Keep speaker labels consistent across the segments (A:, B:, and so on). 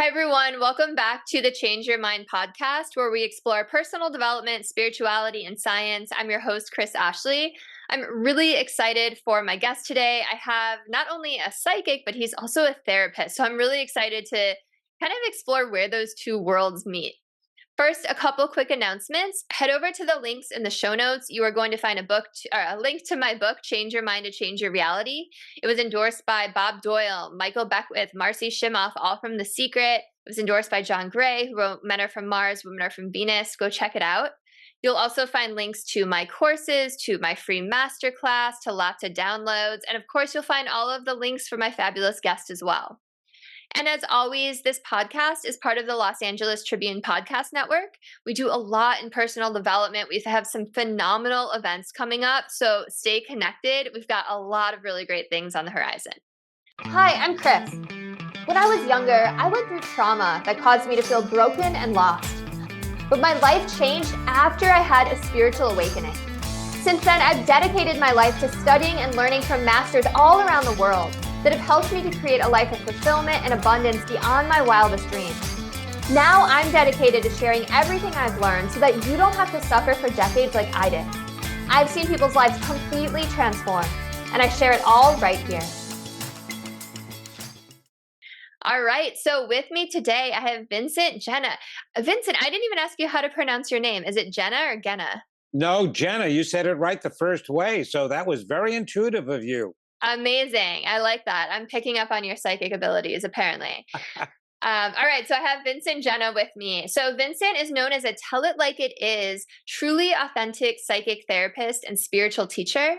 A: Hi, everyone. Welcome back to the Change Your Mind podcast, where we explore personal development, spirituality, and science. I'm your host, Kris Ashley. I'm really excited for my guest today. I have not only a psychic, but he's also a therapist. So I'm really excited to kind of explore where those two worlds meet. First, a couple quick announcements. Head over to the links in the show notes. You are going to find a link to my book, Change Your Mind to Change Your Reality. It was endorsed by Bob Doyle, Michael Beckwith, Marcy Shimoff, all from The Secret. It was endorsed by John Gray, who wrote Men Are From Mars, Women Are From Venus. Go check it out. You'll also find links to my courses, to my free masterclass, to lots of downloads. And of course, you'll find all of the links for my fabulous guest as well. And as always, this podcast is part of the Los Angeles Tribune Podcast Network. We do a lot in personal development. We have some phenomenal events coming up, so stay connected. We've got a lot of really great things on the horizon. Hi, I'm Kris. When I was younger, I went through trauma that caused me to feel broken and lost. But my life changed after I had a spiritual awakening. Since then, I've dedicated my life to studying and learning from masters all around the world that have helped me to create a life of fulfillment and abundance beyond my wildest dreams. Now I'm dedicated to sharing everything I've learned so that you don't have to suffer for decades like I did. I've seen people's lives completely transform, and I share it all right here. All right, so with me today, I have Vincent Genna. Vincent, I didn't even ask you how to pronounce your name. Is it Genna or Genna?
B: No, Jenna, you said it right the first way, so that was very intuitive of you.
A: Amazing. I like that. I'm picking up on your psychic abilities, apparently. All right, so I have Vincent Genna with me. So Vincent is known as a tell it like it is, truly authentic psychic therapist and spiritual teacher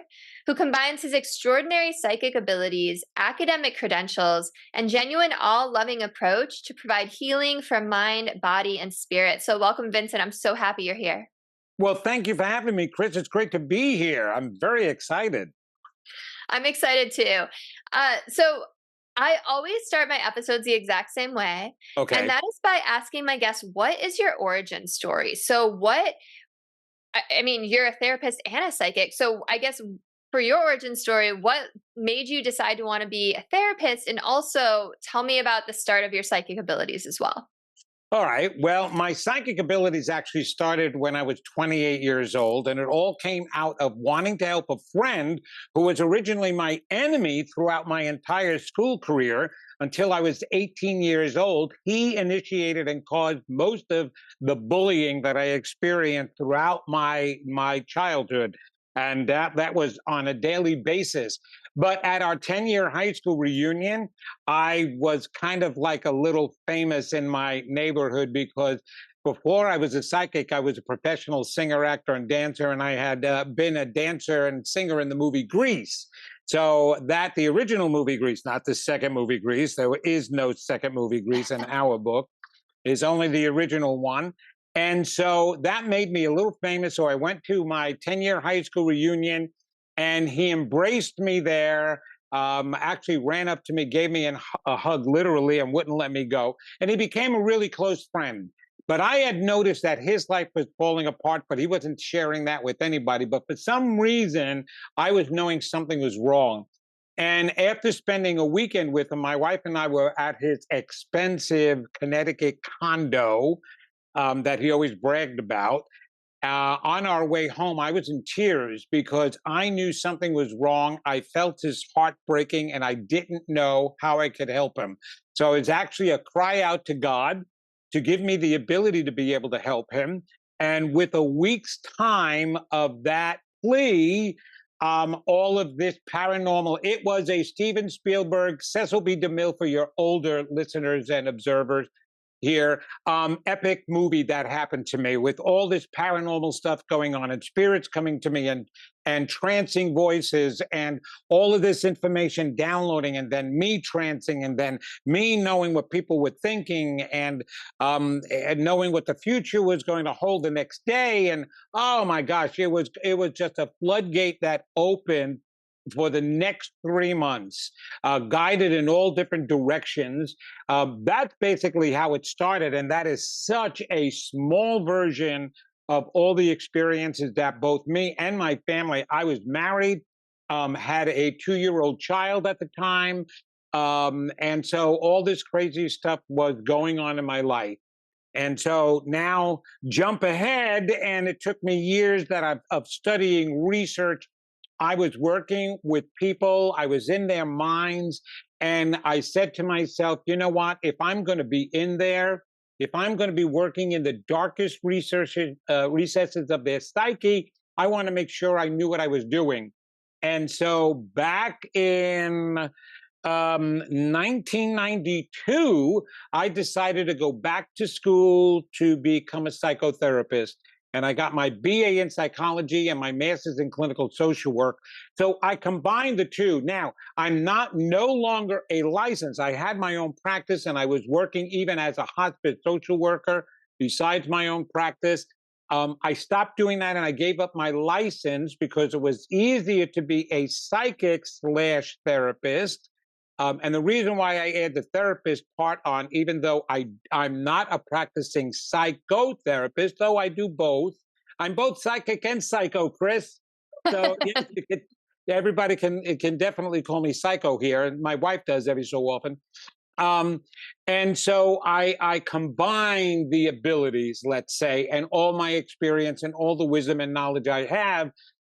A: who combines his extraordinary psychic abilities, academic credentials, and genuine all-loving approach to provide healing for mind, body, and spirit. So welcome, Vincent. I'm so happy you're here.
B: Well, thank you for having me, Kris. It's great to be here. I'm very excited.
A: I'm excited too. So I always start my episodes the exact same way.
B: Okay.
A: And that is by asking my guests, what is your origin story? So I mean, you're a therapist and a psychic. So I guess for your origin story, what made you decide to want to be a therapist? And also tell me about the start of your psychic abilities as well.
B: All right. Well, my psychic abilities actually started when I was 28 years old, and it all came out of wanting to help a friend who was originally my enemy throughout my entire school career until I was 18 years old. He initiated and caused most of the bullying that I experienced throughout my childhood. And that was on a daily basis. But at our 10-year high school reunion, I was kind of like a little famous in my neighborhood because before I was a psychic, I was a professional singer, actor, and dancer, and I had been a dancer and singer in the movie Grease. So the original movie Grease, not the second movie Grease, there is no second movie Grease in our book, is only the original one. And so that made me a little famous. So I went to my 10-year high school reunion, and he embraced me there, actually ran up to me, gave me a hug, literally, and wouldn't let me go. And he became a really close friend. But I had noticed that his life was falling apart, but he wasn't sharing that with anybody. But for some reason, I was knowing something was wrong. And after spending a weekend with him, my wife and I were at his expensive Connecticut condo that he always bragged about. On our way home, I was in tears because I knew something was wrong. I felt his heart breaking, and I didn't know how I could help him. So it's actually a cry out to God to give me the ability to be able to help him. And with a week's time of that plea, all of this paranormal, it was a Steven Spielberg, Cecil B. DeMille for your older listeners and observers here, epic movie that happened to me with all this paranormal stuff going on and spirits coming to me and trancing voices and all of this information downloading and then me trancing and then me knowing what people were thinking and knowing what the future was going to hold the next day. And oh my gosh, it was just a floodgate that opened for the next 3 months, guided in all different directions. That's basically how it started. And that is such a small version of all the experiences that both me and my family, I was married, had a 2-year-old child at the time, And so all this crazy stuff was going on in my life. And so now jump ahead, and it took me years of studying research. I was working with people, I was in their minds, and I said to myself, you know what? If I'm going to be in there, if I'm going to be working in the darkest recesses of their psyche, I want to make sure I knew what I was doing. And so back in 1992, I decided to go back to school to become a psychotherapist. And I got my BA in psychology and my master's in clinical social work. So I combined the two. Now, I'm no longer a license. I had my own practice, and I was working even as a hospice social worker besides my own practice. I stopped doing that, and I gave up my license because it was easier to be a psychic slash therapist. And the reason why I add the therapist part on, even though I'm not a practicing psychotherapist, though I do both. I'm both psychic and psycho, Kris. So yes, everybody can definitely call me psycho here, and my wife does every so often. Um, and so I combine the abilities, let's say, and all my experience and all the wisdom and knowledge I have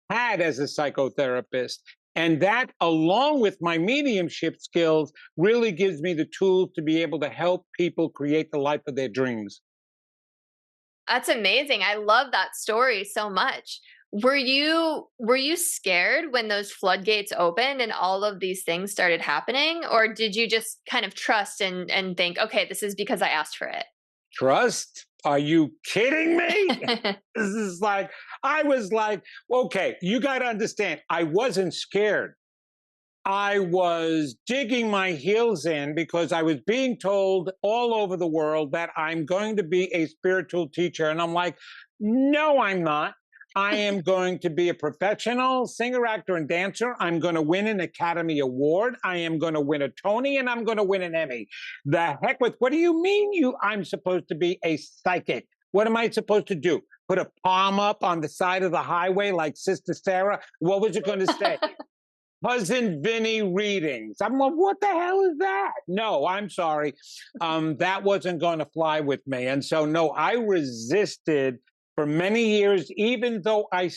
B: had as a psychotherapist. And that, along with my mediumship skills, really gives me the tools to be able to help people create the life of their dreams.
A: That's amazing. I love that story so much. Were you scared when those floodgates opened and all of these things started happening, or did you just kind of trust and think, okay, this is because I asked for it?
B: Trust? Are you kidding me? This is like, I was like, okay, you got to understand, I wasn't scared. I was digging my heels in because I was being told all over the world that I'm going to be a spiritual teacher. And I'm like, no, I'm not. I am going to be a professional singer, actor, and dancer. I'm going to win an Academy Award. I am going to win a Tony, and I'm going to win an Emmy. The heck with, what do you mean I'm supposed to be a psychic? What am I supposed to do? Put a palm up on the side of the highway like Sister Sarah? What was it going to say? Cousin Vinny readings. I'm like, what the hell is that? No, I'm sorry. That wasn't going to fly with me. And so, no, I resisted for many years, even though I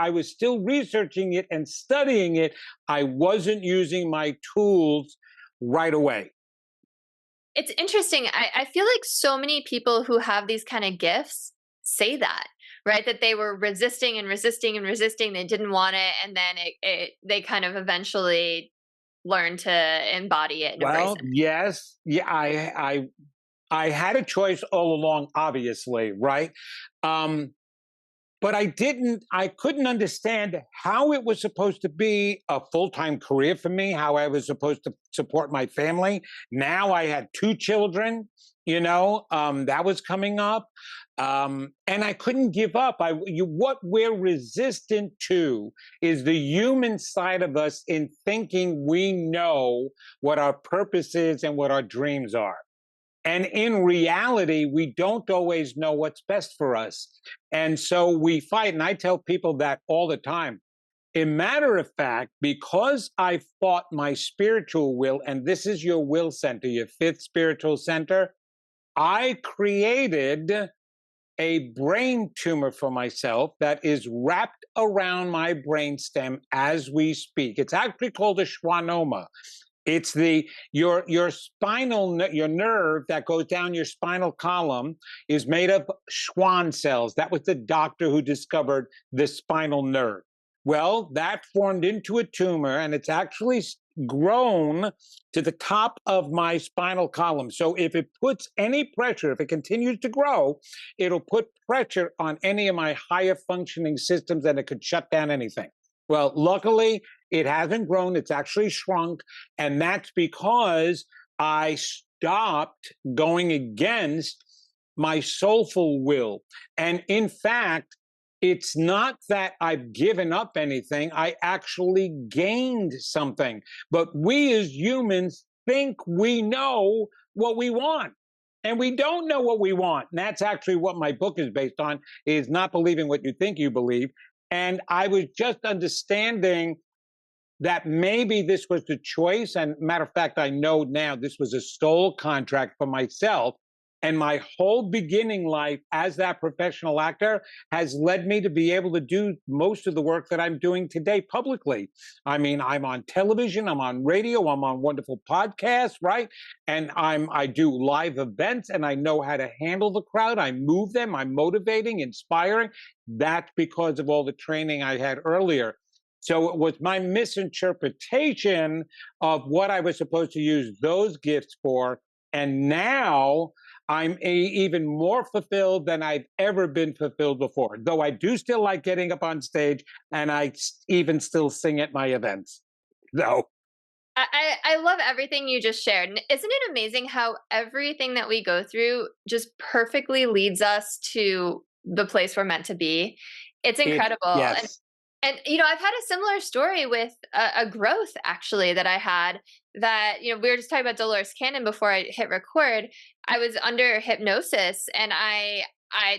B: was still researching it and studying it, I wasn't using my tools right away.
A: It's interesting. I feel like so many people who have these kind of gifts say that, right? That they were resisting and resisting and resisting. They didn't want it. And then they kind of eventually learned to embody it and embrace
B: Well, yes. Yeah, I had a choice all along, obviously, right? Um, but I couldn't understand how it was supposed to be a full-time career for me, how I was supposed to support my family. Now I had two children, that was coming up. And I couldn't give up. What we're resistant to is the human side of us in thinking we know what our purpose is and what our dreams are. And in reality, we don't always know what's best for us. And so we fight. And I tell people that all the time. A matter of fact, because I fought my spiritual will, and this is your will center, your fifth spiritual center, I created a brain tumor for myself that is wrapped around my brainstem as we speak. It's actually called a schwannoma. It's your nerve that goes down your spinal column is made of Schwann cells. That was the doctor who discovered the spinal nerve. Well, that formed into a tumor, and it's actually grown to the top of my spinal column. So if it puts any pressure, if it continues to grow, it'll put pressure on any of my higher functioning systems, and it could shut down anything. Well, luckily, it hasn't grown. It's actually shrunk. And that's because I stopped going against my soulful will. And in fact, it's not that I've given up anything. I actually gained something. But we as humans think we know what we want. And we don't know what we want. And that's actually what my book is based on, is not believing what you think you believe. And I was just understanding that maybe this was the choice. And matter of fact, I know now this was a stole contract for myself. And my whole beginning life as that professional actor has led me to be able to do most of the work that I'm doing today publicly. I mean, I'm on television, I'm on radio, I'm on wonderful podcasts, right? And I do live events and I know how to handle the crowd. I move them, I'm motivating, inspiring. That's because of all the training I had earlier. So it was my misinterpretation of what I was supposed to use those gifts for. And now I'm even more fulfilled than I've ever been fulfilled before. Though I do still like getting up on stage, and I even still sing at my events. So
A: I love everything you just shared. And isn't it amazing how everything that we go through just perfectly leads us to the place we're meant to be? It's incredible.
B: yes.
A: And I've had a similar story with a growth actually that I had that, we were just talking about Dolores Cannon before I hit record. I was under hypnosis and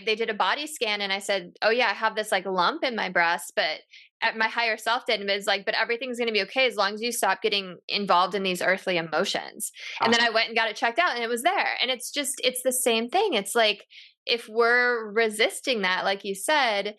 A: they did a body scan and I said, "Oh yeah, I have this like lump in my breast," but my higher self did, and it was like, "But everything's going to be okay as long as you stop getting involved in these earthly emotions." And then I went and got it checked out and it was there. And it's the same thing. It's like, if we're resisting that, like you said,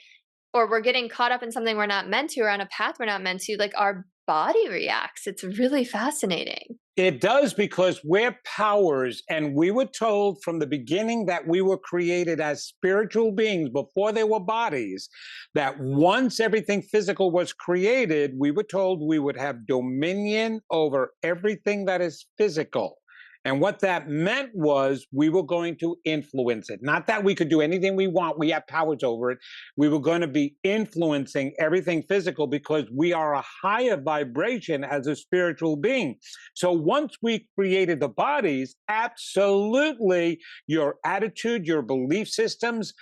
A: or we're getting caught up in something we're not meant to, or on a path we're not meant to, like our body reacts. It's really fascinating.
B: It does, because we're powers, and we were told from the beginning that we were created as spiritual beings before they were bodies, that once everything physical was created, we were told we would have dominion over everything that is physical. And what that meant was we were going to influence it. Not that we could do anything we want, we have powers over it. We were going to be influencing everything physical because we are a higher vibration as a spiritual being. So once we created the bodies, absolutely your attitude, your belief systems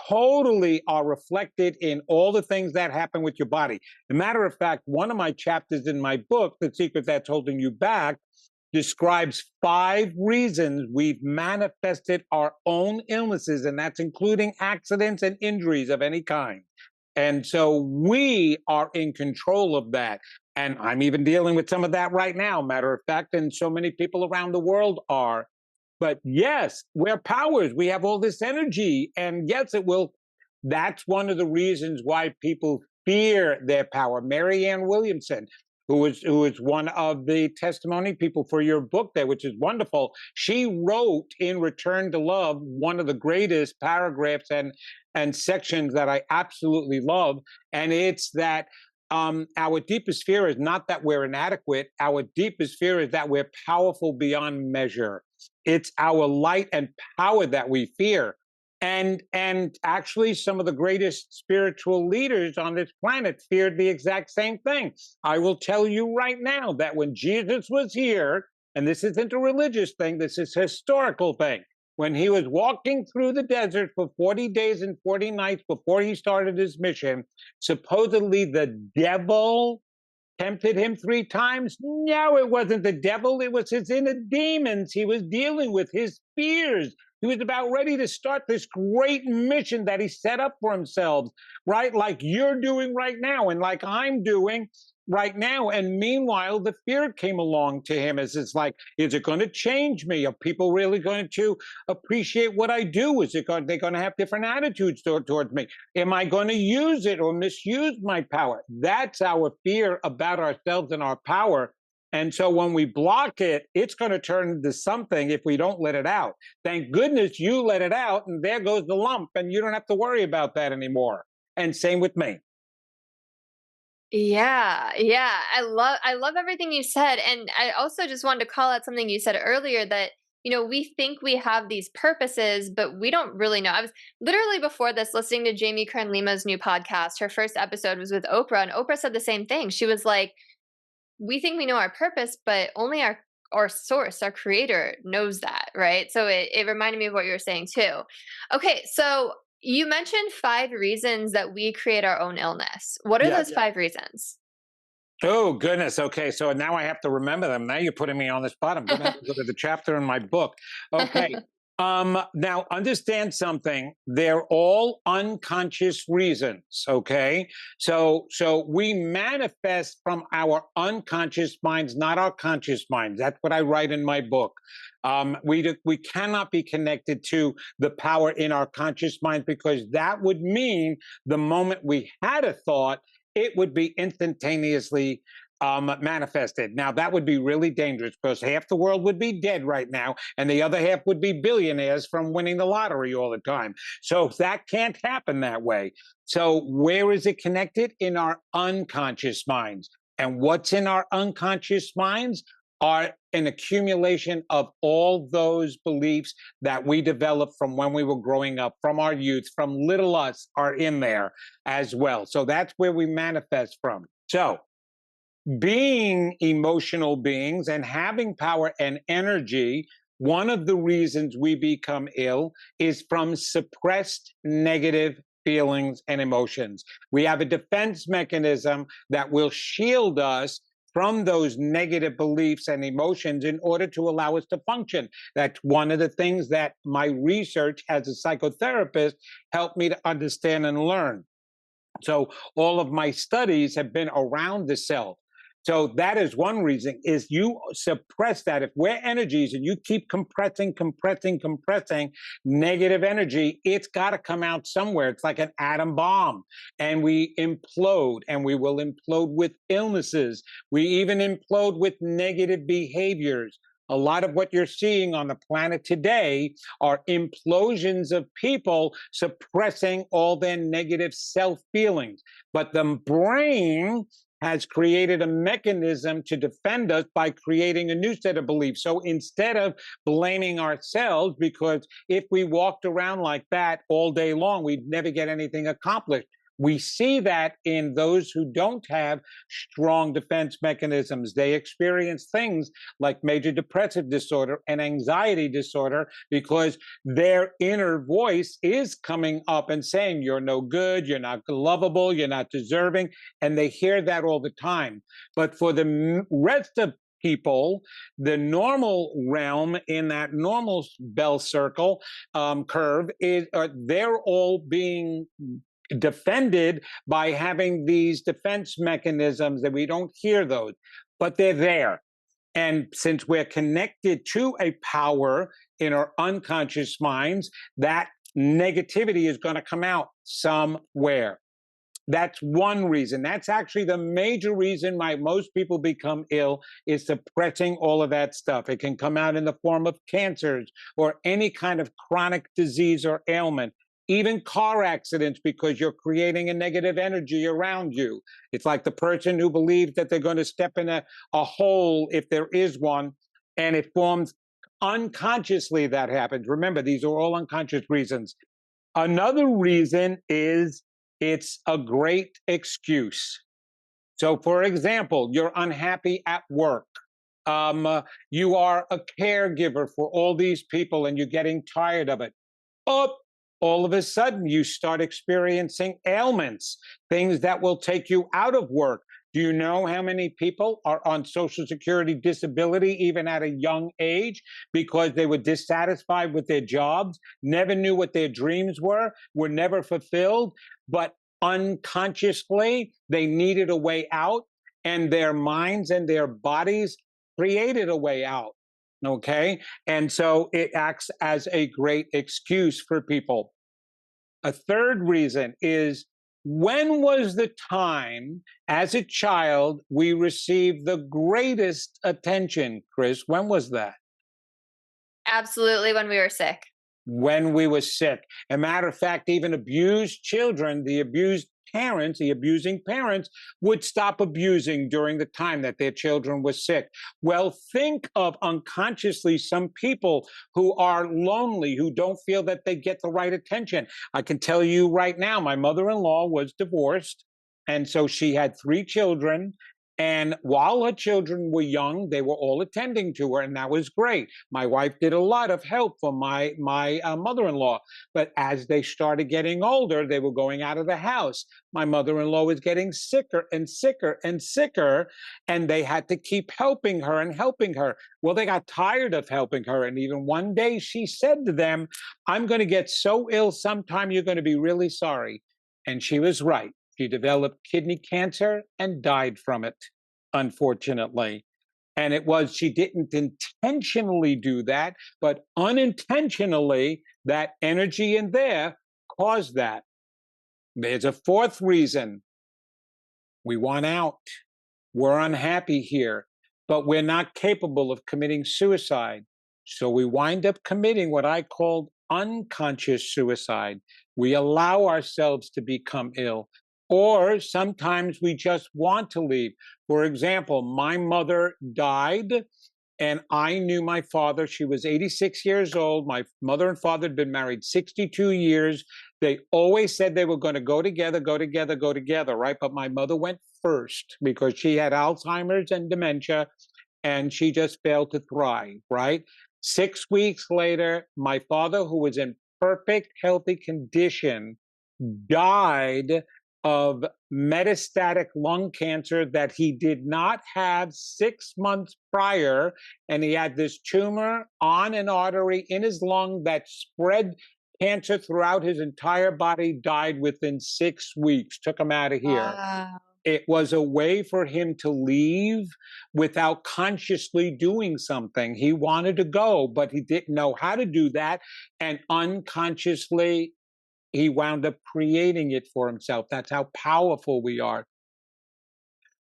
B: totally are reflected in all the things that happen with your body. As a matter of fact, one of my chapters in my book, The Secret That's Holding You Back, describes 5 reasons we've manifested our own illnesses, and that's including accidents and injuries of any kind. And so we are in control of that. And I'm even dealing with some of that right now, matter of fact, and so many people around the world are. But yes, we're powers. We have all this energy. And yes, it will. That's one of the reasons why people fear their power. Marianne Williamson, who is one of the testimony people for your book there, which is wonderful. She wrote in Return to Love one of the greatest paragraphs and sections that I absolutely love. And it's that our deepest fear is not that we're inadequate. Our deepest fear is that we're powerful beyond measure. It's our light and power that we fear. And actually, some of the greatest spiritual leaders on this planet feared the exact same thing. I will tell you right now that when Jesus was here, and this isn't a religious thing, this is a historical thing, when he was walking through the desert for 40 days and 40 nights before he started his mission, supposedly the devil tempted him 3 times. No, it wasn't the devil. It was his inner demons. He was dealing with his fears. He was about ready to start this great mission that he set up for himself, right? Like you're doing right now, and like I'm doing right now. And meanwhile, the fear came along to him as it's like, is it going to change me? Are people really going to appreciate what I do? Is it going, they're going to have different attitudes towards me? Am I going to use it or misuse my power? That's our fear about ourselves and our power. And so when we block it, it's going to turn into something if we don't let it out. Thank goodness you let it out, and there goes the lump, and you don't have to worry about that anymore. And same with me.
A: Yeah, yeah. I love everything you said. And I also just wanted to call out something you said earlier that, we think we have these purposes, but we don't really know. I was literally before this listening to Jamie Kern Lima's new podcast. Her first episode was with Oprah, and Oprah said the same thing. She was like, we think we know our purpose, but only our source, our creator knows that, right? So it reminded me of what you were saying too. Okay, so you mentioned 5 reasons that we create our own illness. What are those 5 reasons?
B: Oh, goodness. Okay. So now I have to remember them. Now you're putting me on the spot. I'm going to have to go to the chapter in my book. Okay. Now understand something. They're all unconscious reasons. Okay. So we manifest from our unconscious minds, not our conscious minds. That's what I write in my book. We cannot be connected to the power in our conscious mind, because that would mean the moment we had a thought, it would be instantaneously manifested. Now, that would be really dangerous, because half the world would be dead right now, and the other half would be billionaires from winning the lottery all the time. So that can't happen that way. So where is it connected? In our unconscious minds. And what's in our unconscious minds are an accumulation of all those beliefs that we developed from when we were growing up, from our youth, from little us, are in there as well. So that's where we manifest from. So being emotional beings and having power and energy, one of the reasons we become ill is from suppressed negative feelings and emotions. We have a defense mechanism that will shield us from those negative beliefs and emotions in order to allow us to function. That's one of the things that my research as a psychotherapist helped me to understand and learn. So all of my studies have been around the self. So that is one reason, is you suppress that. If we're energies and you keep compressing negative energy, it's got to come out somewhere. It's like an atom bomb, and we implode, and we will implode with illnesses. We even implode with negative behaviors. A lot of what you're seeing on the planet today are implosions of people suppressing all their negative self feelings. But the brain has created a mechanism to defend us by creating a new set of beliefs. So instead of blaming ourselves, because if we walked around like that all day long, we'd never get anything accomplished. We see that in those who don't have strong defense mechanisms. They experience things like major depressive disorder and anxiety disorder, because their inner voice is coming up and saying, you're no good, you're not lovable, you're not deserving. And they hear that all the time. But for the rest of people, the normal realm in that normal bell circle curve is they're all being defended by having these defense mechanisms that we don't hear those, but they're there. And since we're connected to a power in our unconscious minds, that negativity is going to come out somewhere. That's one reason. That's actually the major reason why most people become ill, is suppressing all of that stuff. It can come out in the form of cancers or any kind of chronic disease or ailment. Even car accidents, because you're creating a negative energy around you. It's like the person who believes that they're going to step in a hole, if there is one, and it forms unconsciously. That happens. Remember, these are all unconscious reasons. Another reason is it's a great excuse. So, for example, you're unhappy at work. You are a caregiver for all these people and you're getting tired of it. Oh, all of a sudden you start experiencing ailments, things that will take you out of work. Do you know how many people are on Social Security disability even at a young age because they were dissatisfied with their jobs, never knew what their dreams were never fulfilled, but unconsciously they needed a way out, and their minds and their bodies created a way out. Okay. And so it acts as a great excuse for people. A third reason is, when was the time as a child we received the greatest attention, Kris? When was that?
A: Absolutely, when we were sick.
B: When we were sick. As a matter of fact, even abused children, the abused parents, the abusing parents, would stop abusing during the time that their children were sick. Well, think of unconsciously some people who are lonely, who don't feel that they get the right attention. I can tell you right now, my mother-in-law was divorced, and so she had 3 children, And while her children were young, they were all attending to her, and that was great. My wife did a lot of help for my mother-in-law. But as they started getting older, they were going out of the house. My mother-in-law was getting sicker and sicker and sicker, and they had to keep helping her and helping her. Well, they got tired of helping her, and even one day she said to them, "I'm going to get so ill sometime you're going to be really sorry." And she was right. She developed kidney cancer and died from it, unfortunately. And it was, she didn't intentionally do that, but unintentionally, that energy in there caused that. There's a fourth reason: we want out. We're unhappy here, but we're not capable of committing suicide. So we wind up committing what I called unconscious suicide. We allow ourselves to become ill, or sometimes we just want to leave. For example, my mother died, and I knew my father. She was 86 years old. My mother and father had been married 62 years. They always said they were going to go together, go together, go together, right? But my mother went first because she had Alzheimer's and dementia, and she just failed to thrive, right? 6 weeks later, my father, who was in perfect, healthy condition, died of metastatic lung cancer that he did not have 6 months prior. And he had this tumor on an artery in his lung that spread cancer throughout his entire body, died within 6 weeks, took him out of here.
A: Wow.
B: It was a way for him to leave without consciously doing something. He wanted to go, but he didn't know how to do that. And unconsciously, he wound up creating it for himself. That's how powerful we are.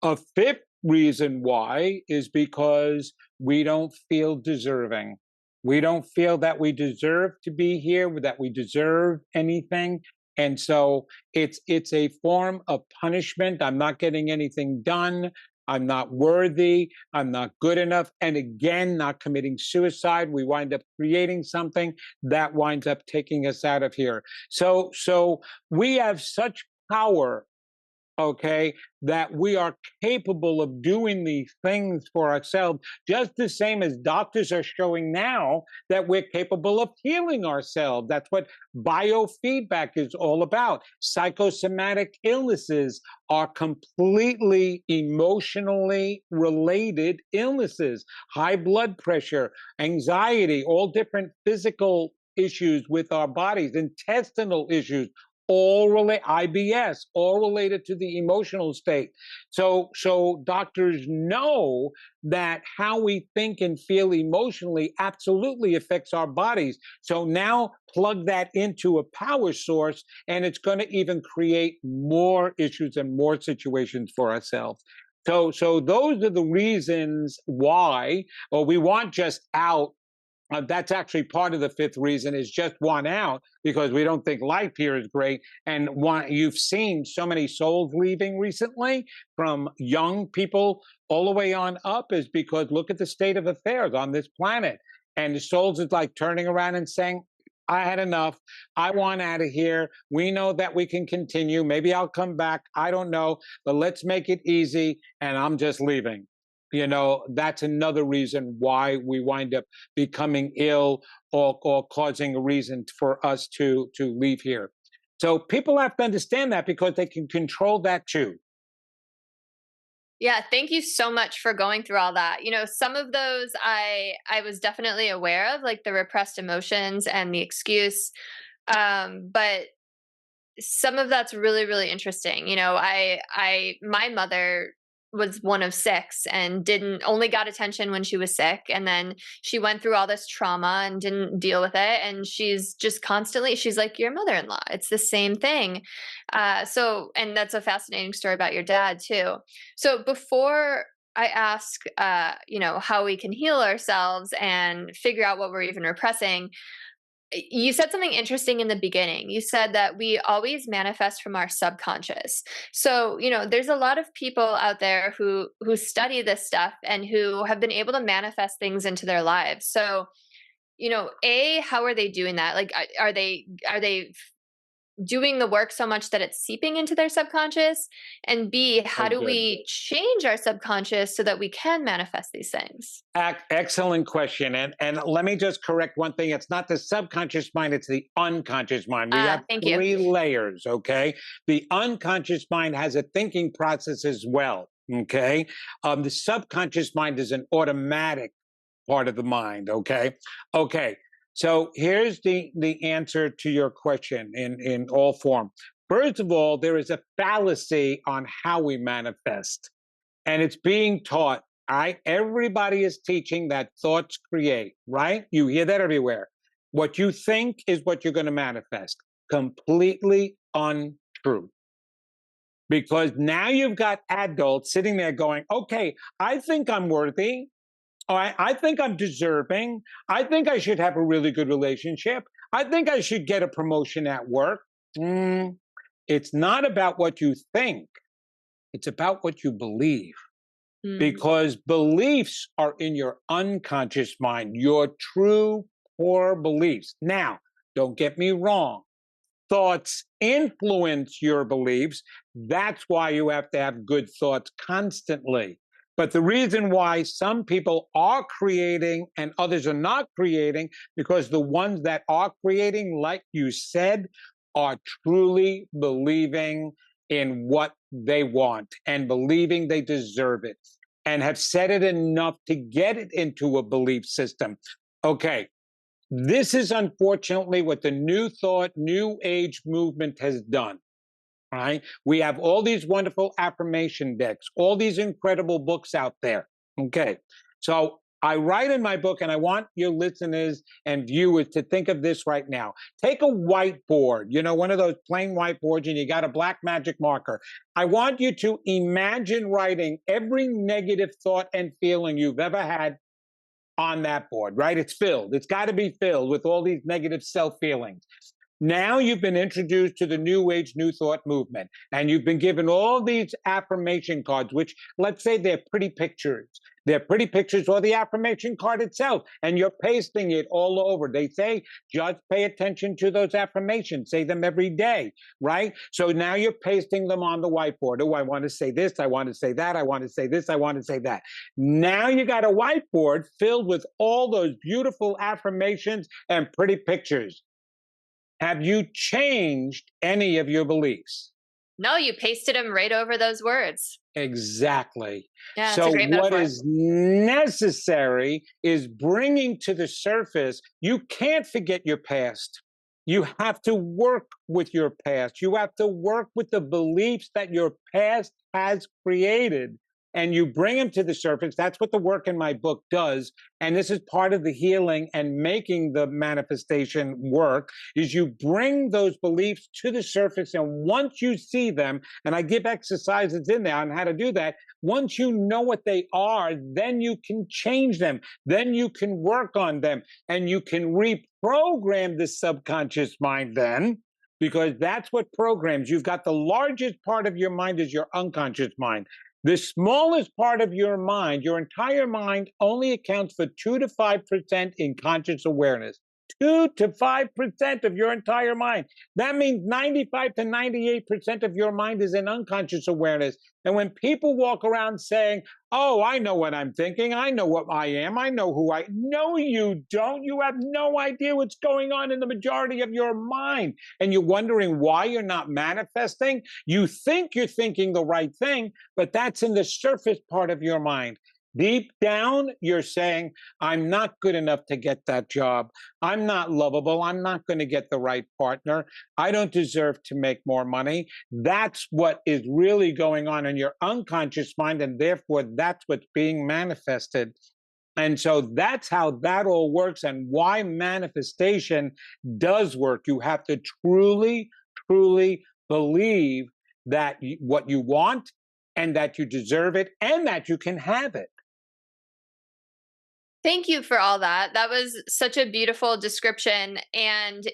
B: A fifth reason why is because we don't feel deserving. We don't feel that we deserve to be here, that we deserve anything. And so it's a form of punishment. I'm not getting anything done. I'm not worthy. I'm not good enough. And again, not committing suicide. We wind up creating something that winds up taking us out of here. So we have such power, okay, that we are capable of doing these things for ourselves, just the same as doctors are showing now that we're capable of healing ourselves. That's what biofeedback is all about. Psychosomatic illnesses are completely emotionally related illnesses. High blood pressure, anxiety, all different physical issues with our bodies, intestinal issues, all relate, IBS, all related to the emotional state. So doctors know that how we think and feel emotionally absolutely affects our bodies. So now plug that into a power source, and it's going to even create more issues and more situations for ourselves. So those are the reasons why, or we want just out. That's actually part of the fifth reason, is just want out, because we don't think life here is great. And you've seen so many souls leaving recently, from young people all the way on up, is because look at the state of affairs on this planet. And the souls is like turning around and saying, I had enough. I want out of here. We know that we can continue. Maybe I'll come back. I don't know, but let's make it easy. And I'm just leaving. That's another reason why we wind up becoming ill, or causing a reason for us to leave here. So people have to understand that, because they can control that too.
A: Yeah, thank you so much for going through all that. Some of those I was definitely aware of, like the repressed emotions and the excuse. But some of that's really, really interesting. My mother was one of six and didn't only got attention when she was sick, and then she went through all this trauma and didn't deal with it, and she's just constantly, she's like your mother-in-law, it's the same thing. And that's a fascinating story about your dad too. So before I ask how we can heal ourselves and figure out what we're even repressing, you said something interesting in the beginning. You said that we always manifest from our subconscious. So, there's a lot of people out there who study this stuff and who have been able to manifest things into their lives. So, how are they doing that? Like, are they doing the work so much that it's seeping into their subconscious? And B, how
B: Oh,
A: do
B: good.
A: we change our subconscious so that we can manifest these things?
B: Excellent question. And let me just correct one thing. It's not the subconscious mind, it's the unconscious mind. We have
A: Thank you.
B: three layers, okay? The unconscious mind has a thinking process as well, okay? The subconscious mind is an automatic part of the mind, okay? Okay. So here's the answer to your question in all form. First of all, there is a fallacy on how we manifest, and it's being taught. All right, everybody is teaching that thoughts create, right? You hear that everywhere. What you think is what you're going to manifest. Completely untrue. Because now you've got adults sitting there going, okay, I think I'm worthy. I think I'm deserving. I think I should have a really good relationship. I think I should get a promotion at work. Mm, it's not about what you think, it's about what you believe,
A: Mm.
B: because beliefs are in your unconscious mind, your true core beliefs. Now, don't get me wrong. Thoughts influence your beliefs. That's why you have to have good thoughts constantly. But the reason why some people are creating and others are not creating, because the ones that are creating, like you said, are truly believing in what they want and believing they deserve it and have said it enough to get it into a belief system. Okay, this is unfortunately what the New Thought, New Age movement has done. Right? We have all these wonderful affirmation decks, all these incredible books out there. Okay. So I write in my book, and I want your listeners and viewers to think of this right now. Take a whiteboard, one of those plain whiteboards, and you got a black magic marker. I want you to imagine writing every negative thought and feeling you've ever had on that board, right? It's filled. It's got to be filled with all these negative self feelings. Now you've been introduced to the New Age, New Thought movement, and you've been given all these affirmation cards, which let's say they're pretty pictures. They're pretty pictures or the affirmation card itself, and you're pasting it all over. They say just pay attention to those affirmations, say them every day, right? So now you're pasting them on the whiteboard. Oh, I want to say this, I want to say that, I want to say this, I want to say that. Now you got a whiteboard filled with all those beautiful affirmations and pretty pictures. Have you changed any of your beliefs?
A: No, you pasted them right over those words.
B: Exactly.
A: Yeah, it's a
B: So,
A: great
B: what
A: metaphor.
B: is necessary is bringing to the surface. You can't forget your past. You have to work with your past. You have to work with the beliefs that your past has created, and you bring them to the surface. That's what the work in my book does. And this is part of the healing and making the manifestation work, is you bring those beliefs to the surface. And once you see them, and I give exercises in there on how to do that, once you know what they are, then you can change them. Then you can work on them, and you can reprogram the subconscious mind then, because that's what programs. You've got the largest part of your mind is your unconscious mind. The smallest part of your mind, your entire mind, only accounts for 2 to 5% in conscious awareness. 2 to 5% of your entire mind. That means 95 to 98% of your mind is in unconscious awareness. And when people walk around saying, oh, I know what I'm thinking, I know what I am, I know who I. No, you don't. You have no idea what's going on in the majority of your mind. And you're wondering why you're not manifesting. You think you're thinking the right thing, but that's in the surface part of your mind. Deep down, you're saying, I'm not good enough to get that job. I'm not lovable. I'm not going to get the right partner. I don't deserve to make more money. That's what is really going on in your unconscious mind. And therefore, that's what's being manifested. And so that's how that all works, and why manifestation does work. You have to truly, truly believe that what you want, and that you deserve it, and that you can have it.
A: Thank you for all that. That was such a beautiful description. And,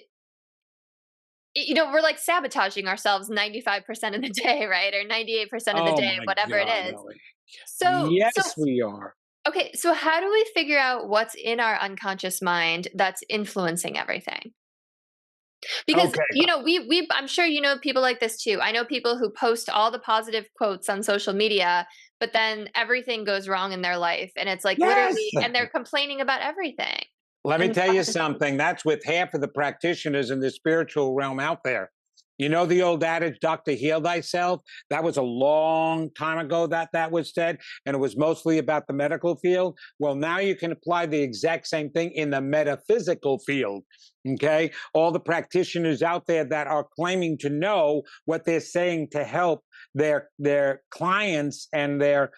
A: we're like sabotaging ourselves 95% of the day, right? Or 98% of the
B: Oh
A: day,
B: my
A: whatever it
B: God,
A: is.
B: Ellie.
A: So,
B: Yes, we are.
A: okay. So, how do we figure out what's in our unconscious mind that's influencing everything? Because,
B: Okay.
A: I'm sure you know people like this too. I know people who post all the positive quotes on social media, but then everything goes wrong in their life. And it's like
B: Yes.
A: literally, and they're complaining about everything.
B: Let me
A: And
B: tell you something. That's with half of the practitioners in the spiritual realm out there. You know the old adage, "Doctor, heal thyself." That was a long time ago that was said, and it was mostly about the medical field. Well, now you can apply the exact same thing in the metaphysical field. Okay, all the practitioners out there that are claiming to know what they're saying to help their clients and their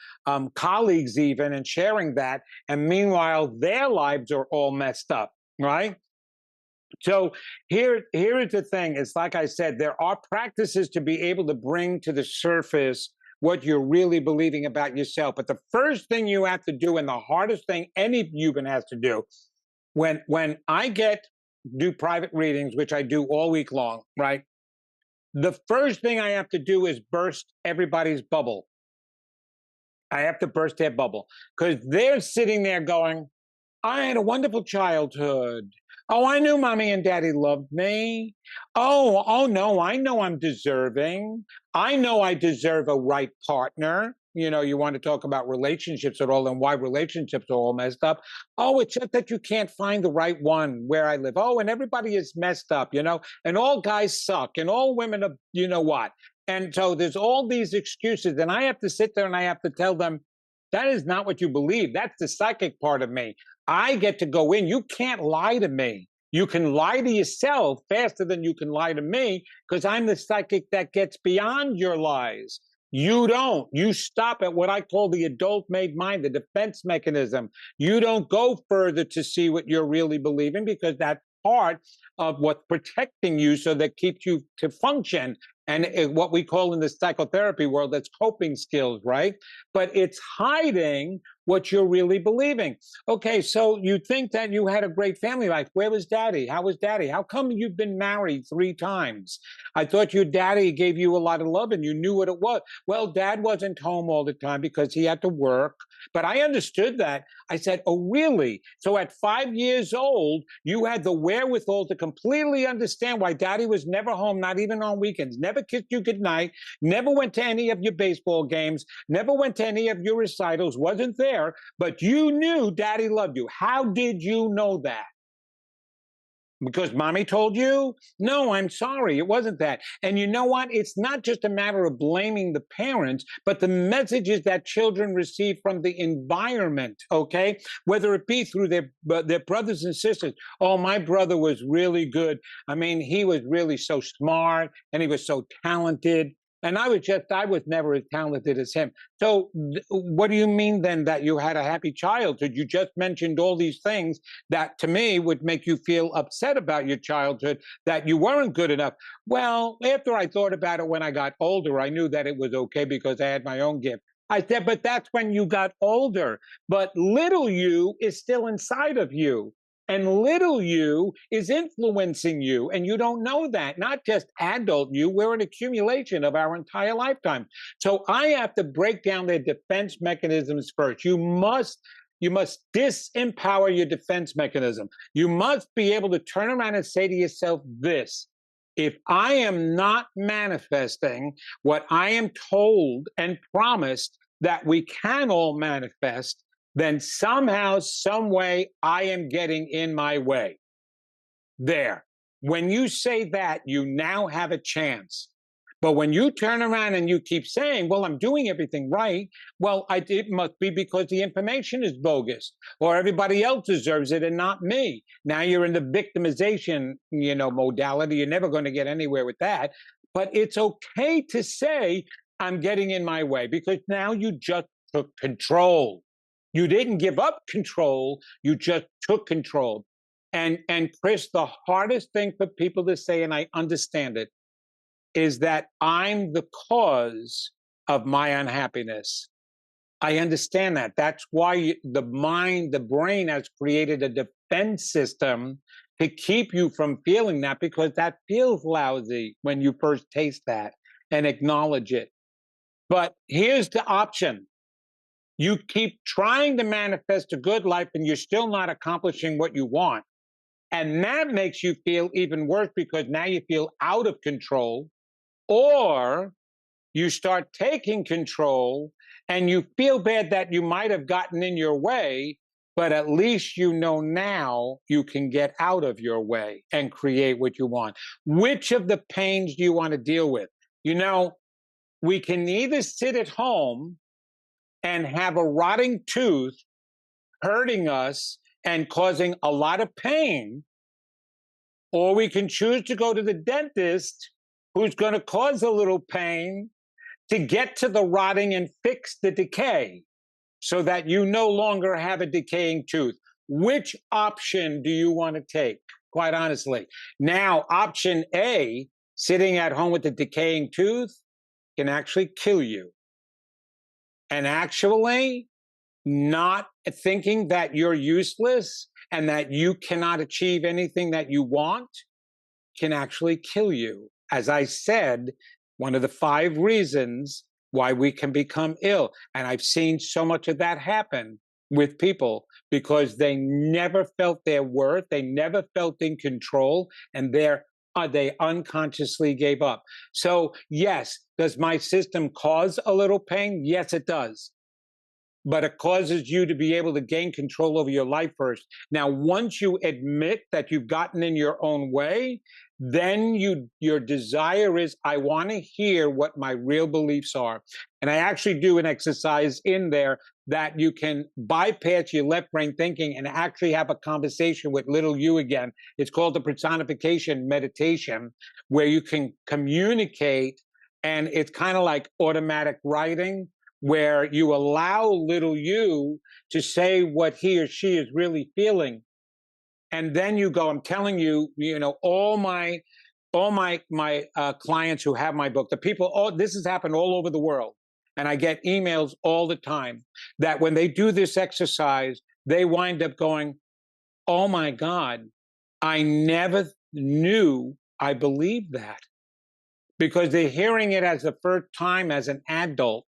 B: colleagues, even, and sharing that, and meanwhile their lives are all messed up, right? So here is the thing. It's like I said, there are practices to be able to bring to the surface what you're really believing about yourself. But the first thing you have to do, and the hardest thing any human has to do, when I do private readings, which I do all week long, right? The first thing I have to do is burst everybody's bubble. I have to burst their bubble because they're sitting there going, "I had a wonderful childhood. Oh, I knew mommy and daddy loved me. Oh no, I know I'm deserving. I know I deserve a right partner." You know, you want to talk about relationships at all and why relationships are all messed up. "Oh, it's just that you can't find the right one where I live. Oh, and everybody is messed up, and all guys suck and all women are, you know what." And so there's all these excuses. And I have to sit there and I have to tell them, that is not what you believe. That's the psychic part of me. I get to go in. You can't lie to me. You can lie to yourself faster than you can lie to me because I'm the psychic that gets beyond your lies. You don't. You stop at what I call the adult made mind, the defense mechanism. You don't go further to see what you're really believing because that's part of what's protecting you so that keeps you to function. And what we call in the psychotherapy world, that's coping skills, right? But it's hiding what you're really believing. Okay, so you think that you had a great family life. Where was daddy? How was daddy? How come you've been married 3 times? I thought your daddy gave you a lot of love and you knew what it was. Well, dad wasn't home all the time because he had to work. But I understood that. I said, "Oh, really? So at 5 years old, you had the wherewithal to completely understand why daddy was never home, not even on weekends, never kissed you goodnight, never went to any of your baseball games, never went to any of your recitals, wasn't there, but you knew daddy loved you." How did you know that? Because mommy told you? No, I'm sorry. It wasn't that. And you know what? It's not just a matter of blaming the parents, but the messages that children receive from the environment, okay? Whether it be through their brothers and sisters. "Oh, my brother was really good. I mean, he was really so smart and he was so talented. And I was never as talented as him." So what do you mean then that you had a happy childhood? You just mentioned all these things that to me would make you feel upset about your childhood, that you weren't good enough. Well, after I thought about it when I got older, I knew that it was okay because I had my own gift. I said, but that's when you got older. But little you is still inside of you. And little you is influencing you, and you don't know that. Not just adult you, we're an accumulation of our entire lifetime. So I have to break down their defense mechanisms first. You must disempower your defense mechanism. You must be able to turn around and say to yourself this: if I am not manifesting what I am told and promised that we can all manifest, then somehow, some way, I am getting in my way. There. When you say that, you now have a chance. But when you turn around and you keep saying, "Well, I'm doing everything right," well, it must be because the information is bogus or everybody else deserves it and not me. Now you're in the victimization, modality. You're never going to get anywhere with that. But it's okay to say, "I'm getting in my way," because now you just took control. You didn't give up control, you just took control. And Kris, the hardest thing for people to say, and I understand it, is that I'm the cause of my unhappiness. I understand that. That's why the brain has created a defense system to keep you from feeling that, because that feels lousy when you first taste that and acknowledge it. But here's the option. You keep trying to manifest a good life and you're still not accomplishing what you want. And that makes you feel even worse because now you feel out of control, or you start taking control and you feel bad that you might have gotten in your way, but at least you know now you can get out of your way and create what you want. Which of the pains do you want to deal with? You know, we can either sit at home and have a rotting tooth hurting us and causing a lot of pain, or we can choose to go to the dentist who's going to cause a little pain to get to the rotting and fix the decay so that you no longer have a decaying tooth. Which option do you want to take? Quite honestly. Now, option A, sitting at home with a decaying tooth, can actually kill you. And actually, not thinking that you're useless and that you cannot achieve anything that you want can actually kill you. As I said, one of the 5 reasons why we can become ill. And I've seen so much of that happen with people because they never felt their worth, they never felt in control, and they unconsciously gave up. So, yes, does my system cause a little pain? Yes, it does. But it causes you to be able to gain control over your life first. Now, once you admit that you've gotten in your own way, then your desire is, I want to hear what my real beliefs are. And I actually do an exercise in there that you can bypass your left brain thinking and actually have a conversation with little you again. It's called the personification meditation, where you can communicate, and it's kind of like automatic writing, where you allow little you to say what he or she is really feeling. And then you go, I'm telling you, all my clients who have my book, the people, this has happened all over the world. And I get emails all the time that when they do this exercise, they wind up going, oh my God, I never knew I believed that. Because they're hearing it as the first time as an adult.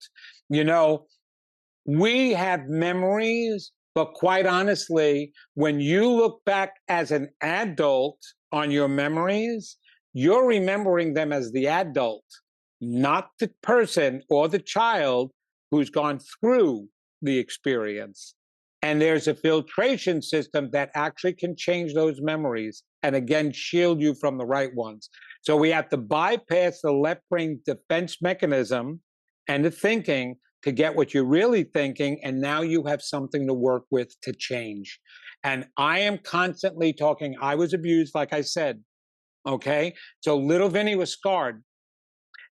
B: We have memories, but quite honestly, when you look back as an adult on your memories, you're remembering them as the adult, not the person or the child who's gone through the experience. And there's a filtration system that actually can change those memories and again, shield you from the right ones. So we have to bypass the left brain defense mechanism and the thinking to get what you're really thinking. And now you have something to work with to change. And I am constantly talking. I was abused, like I said. Okay. So little Vinny was scarred.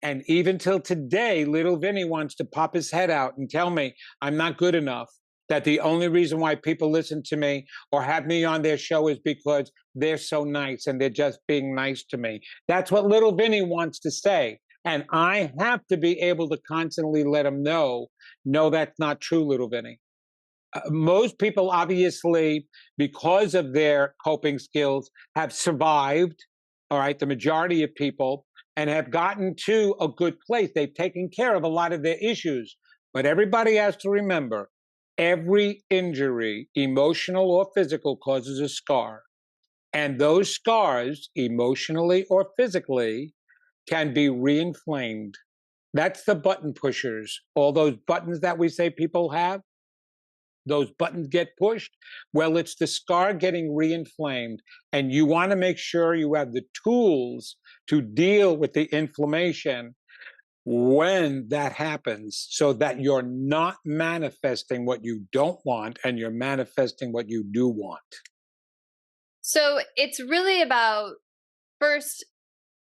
B: And even till today, little Vinny wants to pop his head out and tell me I'm not good enough. That the only reason why people listen to me or have me on their show is because they're so nice and they're just being nice to me. That's what little Vinny wants to say. And I have to be able to constantly let him know, no, that's not true, little Vinny. Most people, obviously, because of their coping skills, have survived, all right, the majority of people, and have gotten to a good place. They've taken care of a lot of their issues. But everybody has to remember, every injury, emotional or physical, causes a scar. And those scars, emotionally or physically, can be reinflamed. That's the button pushers. All those buttons that we say people have, those buttons get pushed. Well, it's the scar getting reinflamed. And you want to make sure you have the tools to deal with the inflammation when that happens, so that you're not manifesting what you don't want and you're manifesting what you do want.
A: So it's really about first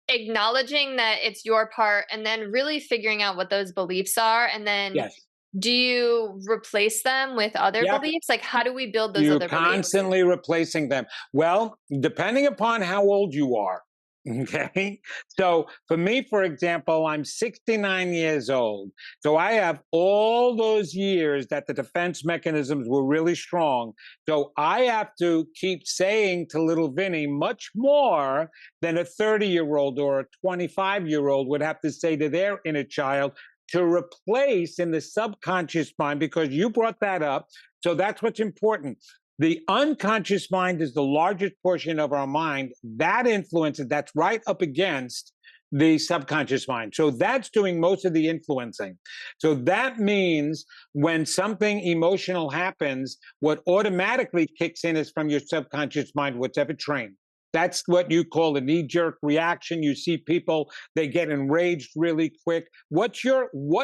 A: acknowledging that it's your part and then really figuring out what those beliefs are. And then
B: Yes.
A: do you replace them with other
B: Yep.
A: beliefs? Like, how do we build those
B: You're
A: other beliefs?
B: constantly replacing them. Well, depending upon how old you are. Okay. So for me, for example, I'm 69 years old. So I have all those years that the defense mechanisms were really strong. So I have to keep saying to little Vinny much more than a 30-year-old or a 25-year-old would have to say to their inner child, to replace in the subconscious mind, because you brought that up. So that's what's important. The unconscious mind is the largest portion of our mind. That influences, that's right up against the subconscious mind. So that's doing most of the influencing. So that means when something emotional happens, what automatically kicks in is from your subconscious mind, what's ever trained. That's what you call a knee-jerk reaction. You see people, they get enraged really quick. What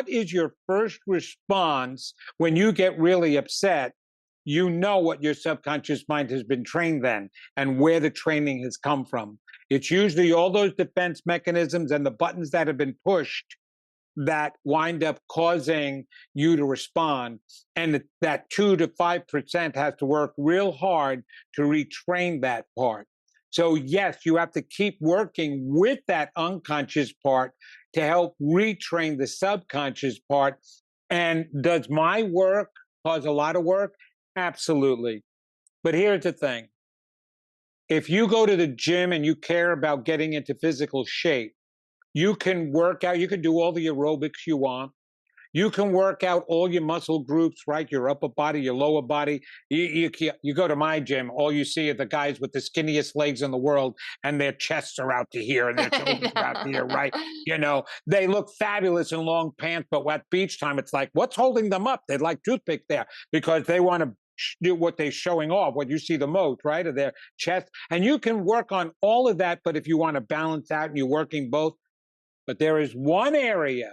B: is your first response when you get really upset? You know what your subconscious mind has been trained then and where the training has come from. It's usually all those defense mechanisms and the buttons that have been pushed that wind up causing you to respond. And that 2 to 5% has to work real hard to retrain that part. So, yes, you have to keep working with that unconscious part to help retrain the subconscious part. And does my work cause a lot of work? Absolutely. But here's the thing. If you go to the gym and you care about getting into physical shape, you can work out, you can do all the aerobics you want. You can work out all your muscle groups, right? Your upper body, your lower body. You go to my gym, all you see are the guys with the skinniest legs in the world, and their chests are out to here and their shoulders are out to here, right? You know, they look fabulous in long pants, but at beach time, it's like, what's holding them up? They're like toothpick there because they want to do what they're showing off, what you see the most, right? Of their chest. And you can work on all of that, but if you want to balance out and you're working both, but there is one area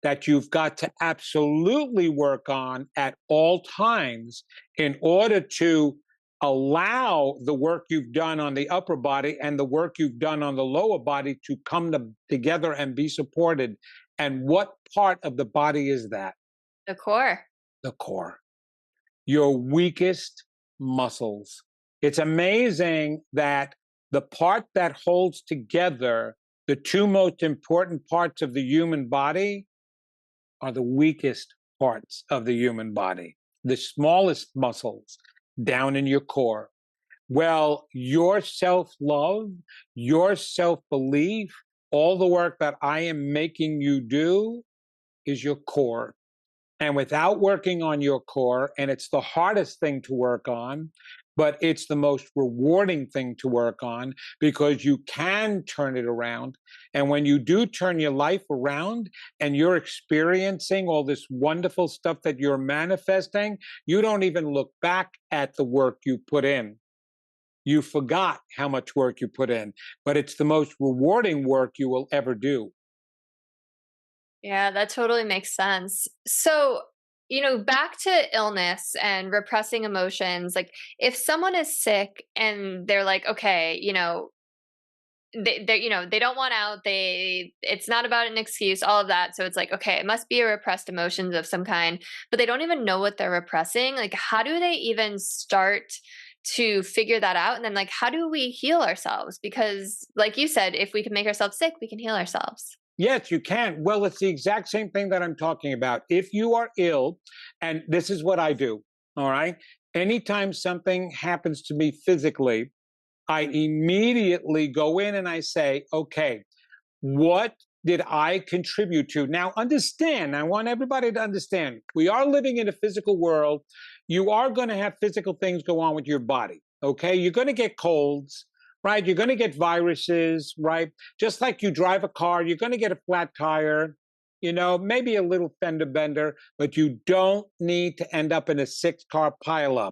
B: that you've got to absolutely work on at all times in order to allow the work you've done on the upper body and the work you've done on the lower body to come together and be supported. And what part of the body is that?
A: The core.
B: The core. Your weakest muscles. It's amazing that the part that holds together the two most important parts of the human body are the weakest parts of the human body, the smallest muscles down in your core. Well, your self-love, your self-belief, all the work that I am making you do is your core. And without working on your core, and it's the hardest thing to work on, but it's the most rewarding thing to work on because you can turn it around. And when you do turn your life around and you're experiencing all this wonderful stuff that you're manifesting, you don't even look back at the work you put in. You forgot how much work you put in, but it's the most rewarding work you will ever do.
A: Yeah, that totally makes sense. So, back to illness and repressing emotions, like if someone is sick and they're like, okay, they don't want out, it's not about an excuse, all of that. So it's like, okay, it must be a repressed emotions of some kind, but they don't even know what they're repressing. Like, how do they even start to figure that out? And then like, how do we heal ourselves? Because like you said, if we can make ourselves sick, we can heal ourselves.
B: Yes, you can. Well, it's the exact same thing that I'm talking about. If you are ill, and this is what I do, all right? Anytime something happens to me physically, I immediately go in and I say, okay, what did I contribute to? Now, understand, I want everybody to understand, we are living in a physical world. You are going to have physical things go on with your body, okay? You're going to get colds, right? You're going to get viruses, right? Just like you drive a car, you're going to get a flat tire, maybe a little fender bender, but you don't need to end up in a 6-car pileup,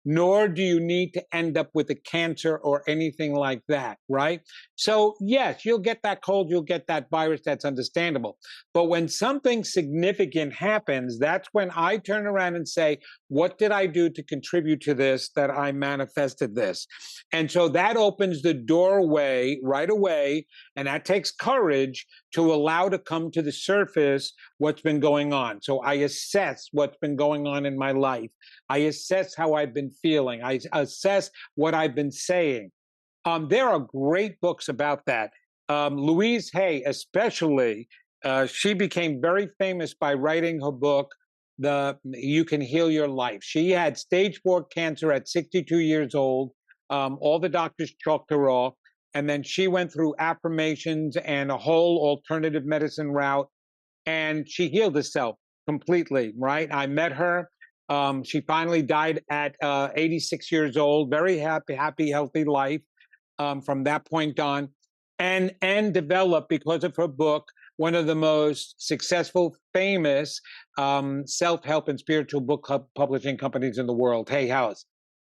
B: nor do you need to end up with a cancer or anything like that, right? So yes, you'll get that cold, you'll get that virus, that's understandable. But when something significant happens, that's when I turn around and say, what did I do to contribute to this, that I manifested this? And so that opens the doorway right away, and that takes courage to allow to come to the surface what's been going on. So I assess what's been going on in my life. I assess how I've been feeling. I assess what I've been saying. There are great books about that. Louise Hay, especially, she became very famous by writing her book, You Can Heal Your Life. She had stage 4 cancer at 62 years old. All the doctors chalked her off. And then she went through affirmations and a whole alternative medicine route, and she healed herself completely, right? I met her. She finally died at 86 years old. Very happy, healthy life from that point on, and developed, because of her book, one of the most successful, famous self-help and spiritual book publishing companies in the world, Hay House.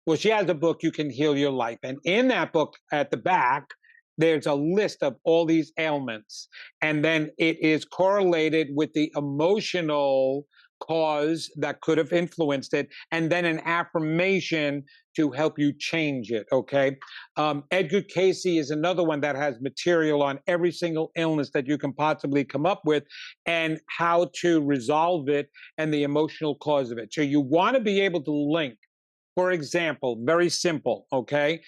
B: Well, she has a book, You Can Heal Your Life. And in that book, at the back, there's a list of all these ailments. And then it is correlated with the emotional cause that could have influenced it, and then an affirmation to help you change it. Okay. Edgar Casey is another one that has material on every single illness that you can possibly come up with and how to resolve it and the emotional cause of it. So you want to be able to link, for example, very simple, okay?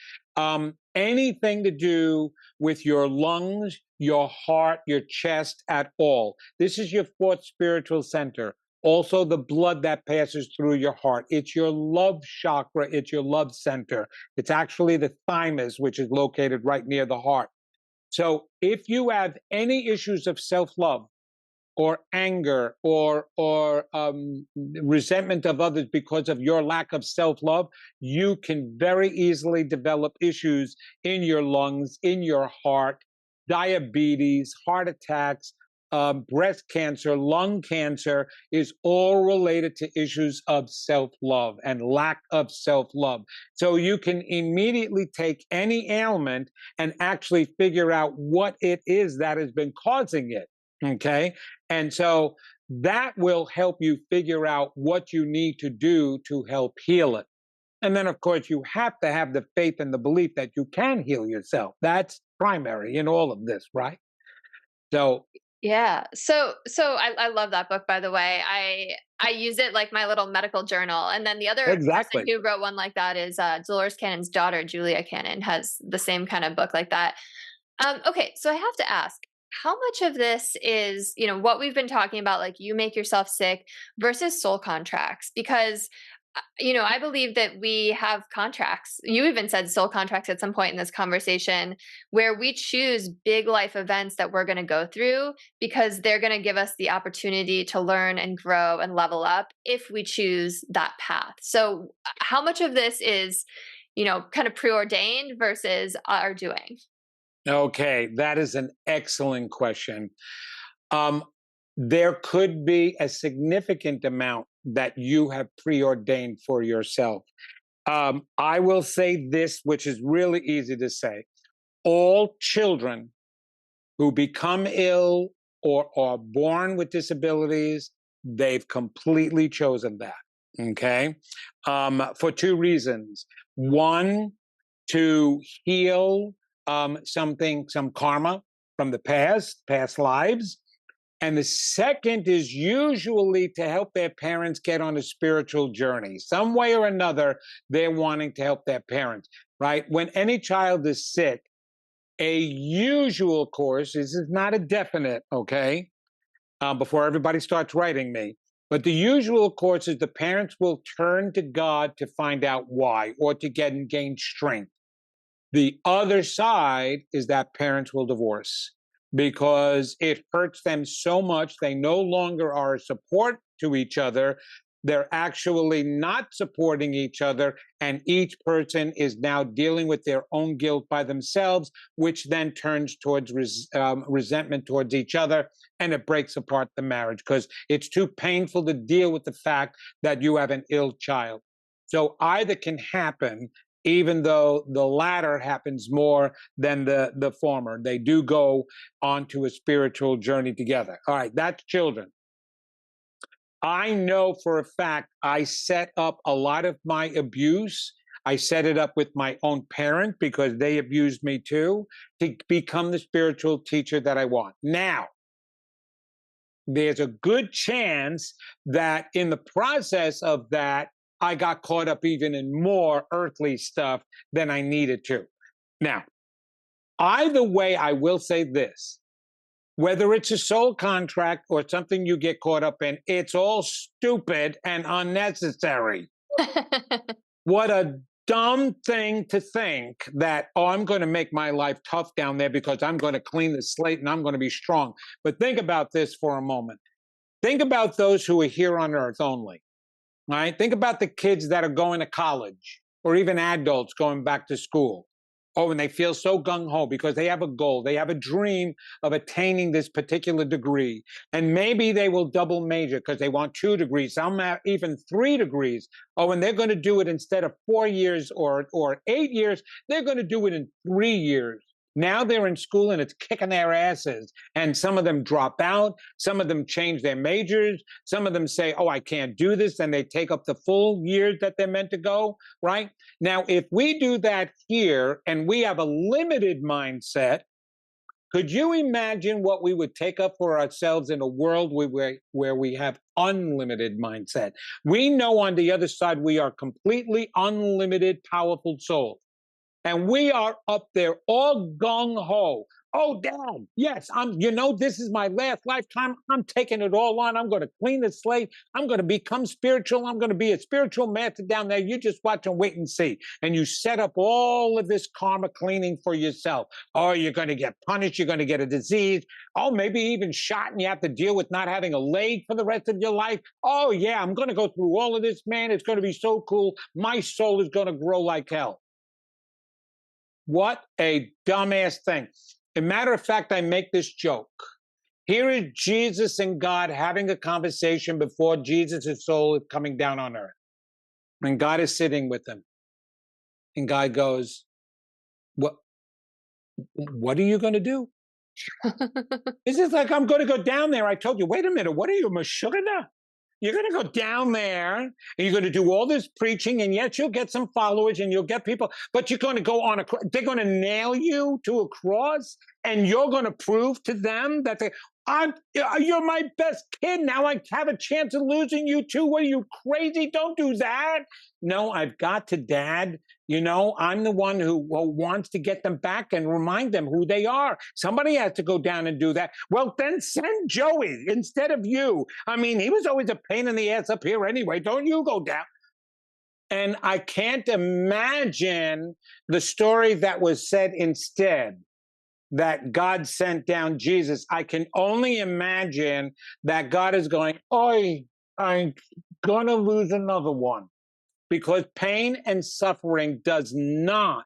B: Anything to do with your lungs, your heart, your chest at all. This is your fourth spiritual center. Also, the blood that passes through your heart. It's your love chakra. It's your love center. It's actually the thymus, which is located right near the heart. So if you have any issues of self-love, or anger, or resentment of others because of your lack of self-love, you can very easily develop issues in your lungs, in your heart, diabetes, heart attacks, breast cancer, lung cancer is all related to issues of self-love and lack of self-love. So you can immediately take any ailment and actually figure out what it is that has been causing it. Okay. And so that will help you figure out what you need to do to help heal it. And then, of course, you have to have the faith and the belief that you can heal yourself. That's primary in all of this, right? So,
A: Yeah. So I love that book, by the way. I use it like my little medical journal. And then the other person
B: exactly.
A: who wrote one like that is Dolores Cannon's daughter, Julia Cannon, has the same kind of book like that. Okay, so I have to ask, how much of this is, what we've been talking about, like you make yourself sick versus soul contracts? Because, I believe that we have contracts. You even said soul contracts at some point in this conversation where we choose big life events that we're going to go through because they're going to give us the opportunity to learn and grow and level up if we choose that path. So, how much of this is, kind of preordained versus our doing?
B: Okay, that is an excellent question. Um, there could be a significant amount that you have preordained for yourself. I will say this, which is really easy to say. All children who become ill or are born with disabilities, they've completely chosen that. Okay. For two reasons. One, to heal some karma from the past lives. And the second is usually to help their parents get on a spiritual journey. Some way or another, they're wanting to help their parents, right? When any child is sick, a usual course, this is not a definite, okay, before everybody starts writing me, but the usual course is the parents will turn to God to find out why or to get and gain strength. The other side is that parents will divorce because it hurts them so much. They no longer are a support to each other. They're actually not supporting each other. And each person is now dealing with their own guilt by themselves, which then turns towards resentment towards each other. And it breaks apart the marriage because it's too painful to deal with the fact that you have an ill child. So either can happen, even though the latter happens more than the former. They do go onto a spiritual journey together. All right, that's children. I know for a fact I set up a lot of my abuse. I set it up with my own parent because they abused me too, to become the spiritual teacher that I want. Now, there's a good chance that in the process of that, I got caught up even in more earthly stuff than I needed to. Now, either way, I will say this. Whether it's a soul contract or something you get caught up in, it's all stupid and unnecessary. What a dumb thing to think that, oh, I'm going to make my life tough down there because I'm going to clean the slate and I'm going to be strong. But think about this for a moment. Think about those who are here on earth only. right? Think about the kids that are going to college or even adults going back to school. Oh, and they feel so gung ho because they have a goal, they have a dream of attaining this particular degree. And maybe they will double major because they want 2 degrees, some have even 3 degrees. Oh, and they're going to do it instead of 4 years or 8 years, they're going to do it in 3 years. Now they're in school and it's kicking their asses. And some of them drop out. Some of them change their majors. Some of them say, oh, I can't do this. And they take up the full years that they're meant to go, right? Now, if we do that here and we have a limited mindset, could you imagine what we would take up for ourselves in a world where we have unlimited mindset? We know on the other side we are completely unlimited, powerful souls. And we are up there all gung ho. Oh, Dad, yes, this is my last lifetime. I'm taking it all on. I'm going to clean the slate. I'm going to become spiritual. I'm going to be a spiritual master down there. You just watch and wait and see. And you set up all of this karma cleaning for yourself. Oh, you're going to get punished. You're going to get a disease. Oh, maybe even shot and you have to deal with not having a leg for the rest of your life. Oh, yeah, I'm going to go through all of this, man. It's going to be so cool. My soul is going to grow like hell. What a dumbass thing. As a matter of fact, I make this joke. Here is Jesus and God having a conversation before Jesus' soul is coming down on earth. And God is sitting with them. And God goes, what are you going to do? It's just like, I'm going to go down there. I told you, wait a minute, what are you, Meshuggah? You're going to go down there and you're going to do all this preaching, and yes, you'll get some followers and you'll get people, but you're going to go on they're going to nail you to a cross and you're going to prove to them that you're my best kid. Now I have a chance of losing you too. Are you crazy? Don't do that. No, I've got to, Dad. I'm the one who wants to get them back and remind them who they are. Somebody has to go down and do that. Well, then send Joey instead of you. I mean, he was always a pain in the ass up here anyway. Don't you go down. And I can't imagine the story that was said instead, that God sent down Jesus. I can only imagine that God is going, oi, I'm going to lose another one. Because pain and suffering does not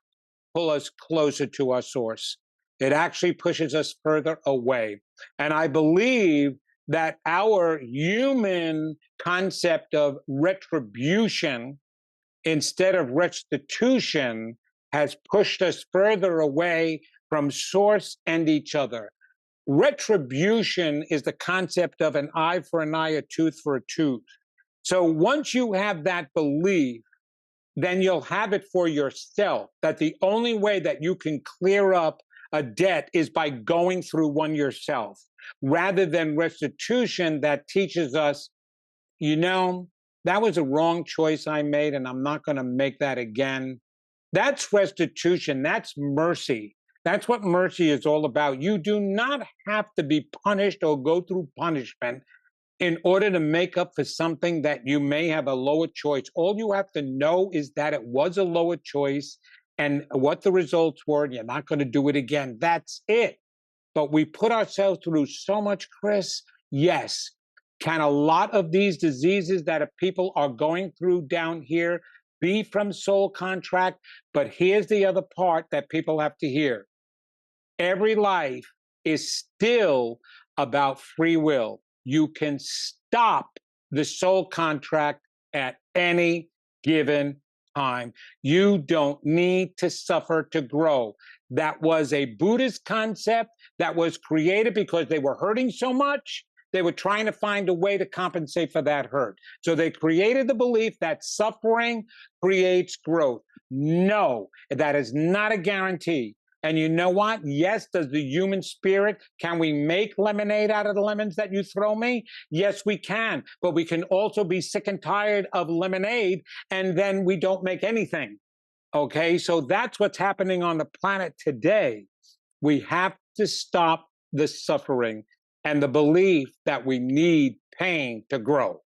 B: pull us closer to our source. It actually pushes us further away. And I believe that our human concept of retribution instead of restitution has pushed us further away from source and each other. Retribution is the concept of an eye for an eye, a tooth for a tooth. So once you have that belief, then you'll have it for yourself, that the only way that you can clear up a debt is by going through one yourself, rather than restitution that teaches us, that was a wrong choice I made and I'm not going to make that again. That's restitution. That's mercy. That's what mercy is all about. You do not have to be punished or go through punishment in order to make up for something that you may have a lower choice. All you have to know is that it was a lower choice and what the results were, and you're not going to do it again. That's it. But we put ourselves through so much, Kris. Yes. Can a lot of these diseases that people are going through down here be from soul contract? But here's the other part that people have to hear. Every life is still about free will. You can stop the soul contract at any given time. You don't need to suffer to grow. That was a Buddhist concept that was created because they were hurting so much. They were trying to find a way to compensate for that hurt. So they created the belief that suffering creates growth. No, that is not a guarantee. And you know what? Yes, does the human spirit, can we make lemonade out of the lemons that you throw me? Yes, we can. But we can also be sick and tired of lemonade, and then we don't make anything. Okay, so that's what's happening on the planet today. We have to stop the suffering and the belief that we need pain to grow.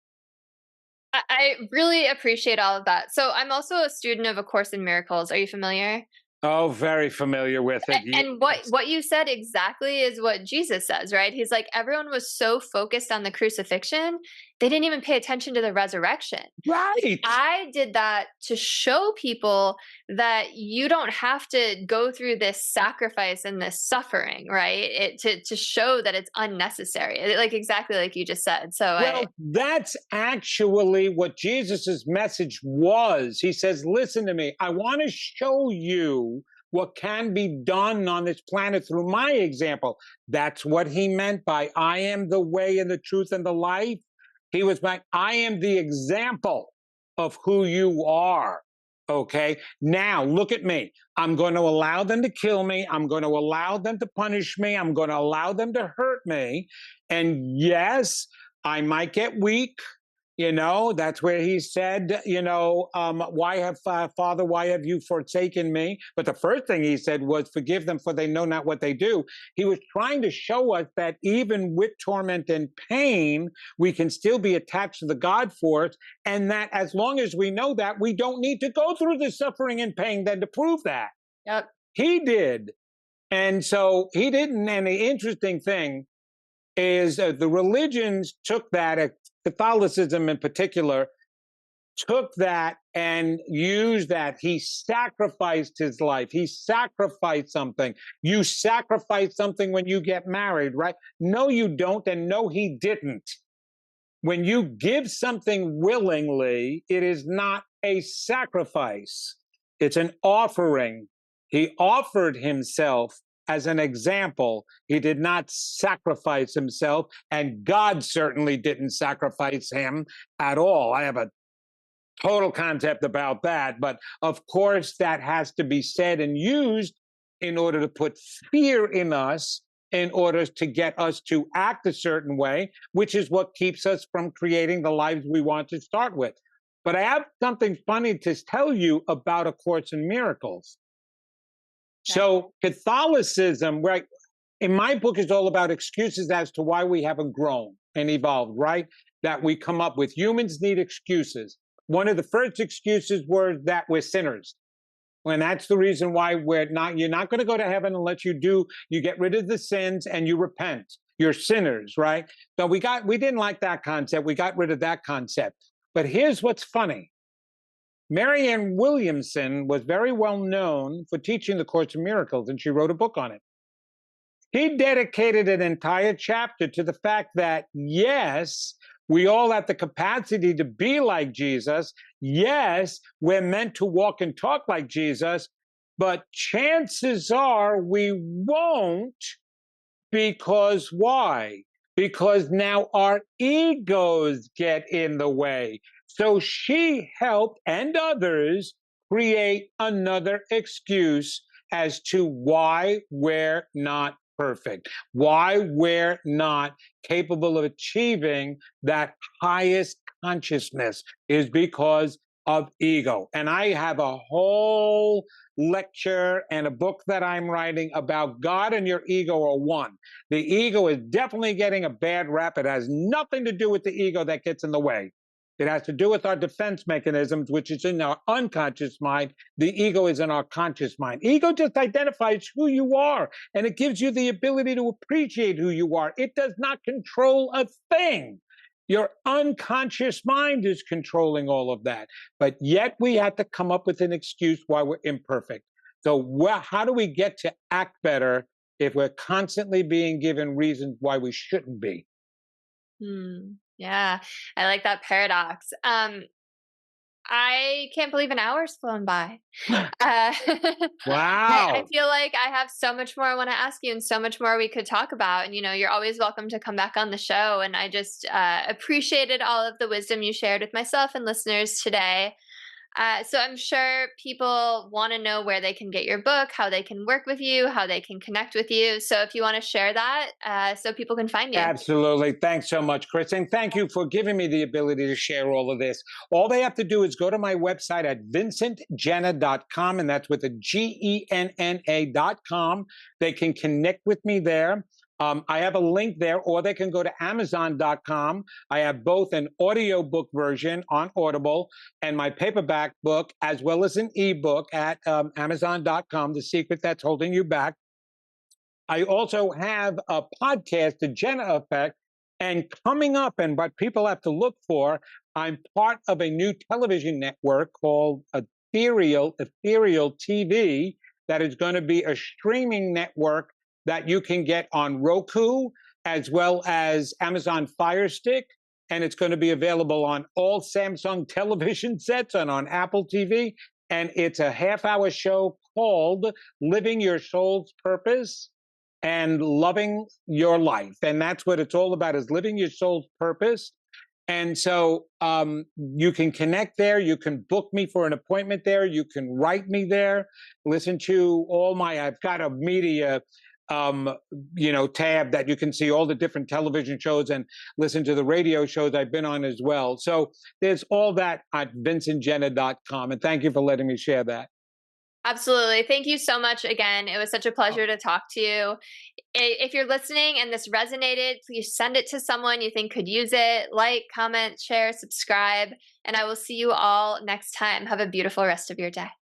A: I really appreciate all of that. So I'm also a student of A Course in Miracles. Are you familiar?
B: Oh, very familiar with it.
A: And what you said exactly is what Jesus says, right? He's like, everyone was so focused on the crucifixion they didn't even pay attention to the resurrection. Like,
B: Right.
A: I did that to show people that you don't have to go through this sacrifice and this suffering, right? To show that it's unnecessary, like exactly like you just said. So
B: Well, that's actually what Jesus's message was. He says, listen to me. I want to show you what can be done on this planet through my example. That's what he meant by I am the way and the truth and the life. He was like, I am the example of who you are. Okay. Now look at me. I'm going to allow them to kill me. I'm going to allow them to punish me. I'm going to allow them to hurt me. And yes, I might get weak. That's where he said, Father, why have you forsaken me? But the first thing he said was, forgive them, for they know not what they do. He was trying to show us that even with torment and pain, we can still be attached to the God force. And that as long as we know that, we don't need to go through the suffering and pain then to prove that.
A: yep.
B: He did. And so he didn't. And the interesting thing is the religions took that, Catholicism in particular, took that and used that. He sacrificed his life. He sacrificed something. You sacrifice something when you get married, right? No, you don't. And no, he didn't. When you give something willingly, it is not a sacrifice. It's an offering. He offered himself as an example. He did not sacrifice himself, and God certainly didn't sacrifice him at all. I have a total concept about that, but of course that has to be said and used in order to put fear in us, in order to get us to act a certain way, which is what keeps us from creating the lives we want to start with. But I have something funny to tell you about A Course in Miracles. So Catholicism, right, in my book is all about excuses as to why we haven't grown and evolved, right? That we come up with. Humans need excuses. One of the first excuses were that we're sinners. And that's the reason why you're not going to go to heaven unless you get rid of the sins and you repent. You're sinners, right? So we didn't like that concept. We got rid of that concept. But here's what's funny. Marianne Williamson was very well known for teaching the Course in Miracles, and she wrote a book on it. He dedicated an entire chapter to the fact that, yes, we all have the capacity to be like Jesus. Yes, we're meant to walk and talk like Jesus, but chances are we won't, because why? Because now our egos get in the way. So she helped, and others, create another excuse as to why we're not perfect, why we're not capable of achieving that highest consciousness, is because of ego. And I have a whole lecture and a book that I'm writing about God and your ego are one. The ego is definitely getting a bad rap. It has nothing to do with the ego that gets in the way. It has to do with our defense mechanisms, which is in our unconscious mind. The ego is in our conscious mind. Ego just identifies who you are, and it gives you the ability to appreciate who you are. It does not control a thing. Your unconscious mind is controlling all of that. But yet we have to come up with an excuse why we're imperfect. So how do we get to act better if we're constantly being given reasons why we shouldn't be?
A: Yeah, I like that paradox. I can't believe an hour's flown by. I
B: Wow.
A: feel like I have so much more I want to ask you and so much more we could talk about. And, you're always welcome to come back on the show. And I just appreciated all of the wisdom you shared with myself and listeners today. So I'm sure people want to know where they can get your book, how they can work with you, how they can connect with you. So if you want to share that, so people can find you.
B: Absolutely. Thanks so much, Kris. And thank you for giving me the ability to share all of this. All they have to do is go to my website at vincentgenna.com, and that's with a GENNA.com. They can connect with me there. I have a link there, or they can go to Amazon.com. I have both an audiobook version on Audible and my paperback book, as well as an ebook at Amazon.com, The Secret That's Holding You Back. I also have a podcast, The Genna Effect, And coming up, and what people have to look for, I'm part of a new television network called Ethereal TV that is going to be a streaming network that you can get on Roku as well as Amazon Fire Stick. And it's going to be available on all Samsung television sets and on Apple TV. And it's a half-hour show called Living Your Soul's Purpose and Loving Your Life. And that's what it's all about, is living your soul's purpose. And so you can connect there. You can book me for an appointment there. You can write me there. Listen to I've got a media, tab that you can see all the different television shows and listen to the radio shows I've been on as well. So there's all that at vincentgenna.com. And thank you for letting me share that.
A: Absolutely. Thank you so much again. It was such a pleasure to talk to you. If you're listening and this resonated, please send it to someone you think could use it. Like, comment, share, subscribe, and I will see you all next time. Have a beautiful rest of your day.